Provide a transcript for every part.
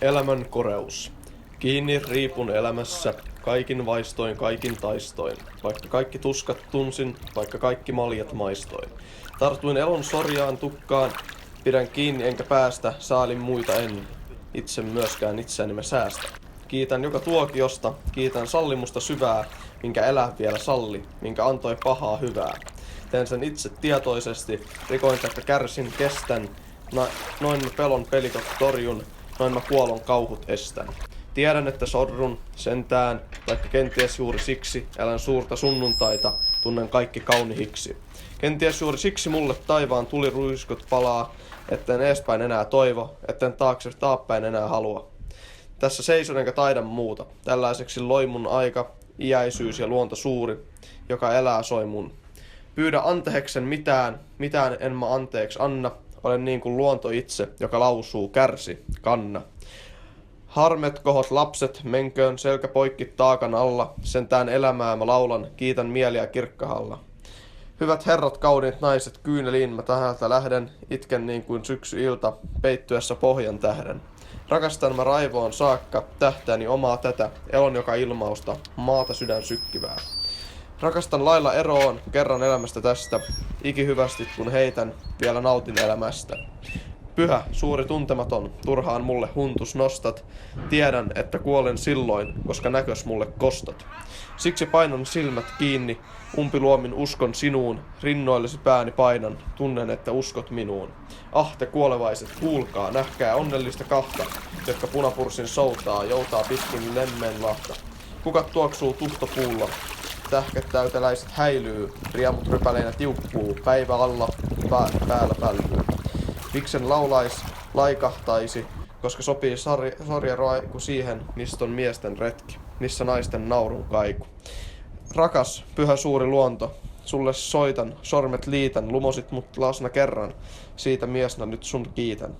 Elämän koreus. Kiinni riipun elämässä, kaikin vaistoin, kaikin taistoin. Vaikka kaikki tuskat tunsin, vaikka kaikki maljat maistoin. Tartuin elon sorjaan tukkaan, pidän kiinni enkä päästä, saalin muita en. Itse myöskään itseäni mä säästä. Kiitän joka tuokiosta, kiitän sallimusta syvää, minkä elää vielä salli, minkä antoi pahaa hyvää. Teen sen itse tietoisesti, rikoin taikka kärsin, kestän. Noin mä pelon pelikot torjun, noin mä kuolon kauhut estän. Tiedän, että sorrun sentään, vaikka kenties juuri siksi elän suurta sunnuntaita, tunnen kaikki kaunihiksi. Kenties juuri siksi mulle taivaan tuliruiskut palaa, etten eespäin enää toivo, etten taakse taappäin enää halua. Tässä seison enkä taidan muuta, tällaiseksi loi mun aika, iäisyys ja luonto suuri, joka elää soi mun. Pyydä anteheksen mitään en mä anteeksi anna, olen niin kuin luonto itse, joka lausuu kärsi, kanna. Harmet kohot lapset, menköön selkä poikki taakan alla, sentään elämää mä laulan, kiitän mieliä kirkkahalla. Hyvät herrat, kauniit naiset, kyyneliin mä tähältä lähden, itken niin kuin syksy-ilta, peittyessä pohjan tähden. Rakastan mä raivoon saakka, tähtääni omaa tätä, elon joka ilmausta, maata sydän sykkivää. Rakastan lailla eroon, kerran elämästä tästä, ikihyvästi kun heitän, vielä nautin elämästä. Pyhä, suuri tuntematon, turhaan mulle huntus nostat, tiedän, että kuolen silloin, koska näkös mulle kostat. Siksi painan silmät kiinni, umpiluomin uskon sinuun, rinnoillesi pääni painan, tunnen, että uskot minuun. Ah, te kuolevaiset, kuulkaa, nähkää onnellista kahta, jotka punapursin soutaa, joutaa pitkin lemmeen lahta. Kukat tuoksuu tuhtopuulla, tähkettäyteläiset häilyy, riemut rypäleinä tiukkuu, päivä alla, päällä pällyy. Miksen laulais, laikahtaisi, koska sopii sorja roiku siihen, mistä on miesten retki, missä naisten naurun kaiku. Rakas, pyhä suuri luonto, sulle soitan, sormet liitän, lumosit mut lasna kerran, siitä miesnä nyt sun kiitän.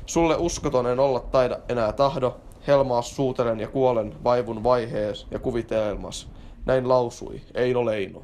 Sulle uskoton en olla taida enää tahdo, helmaas suutelen ja kuolen vaivun vaihees ja kuvitelmas. Näin lausui Eino Leino.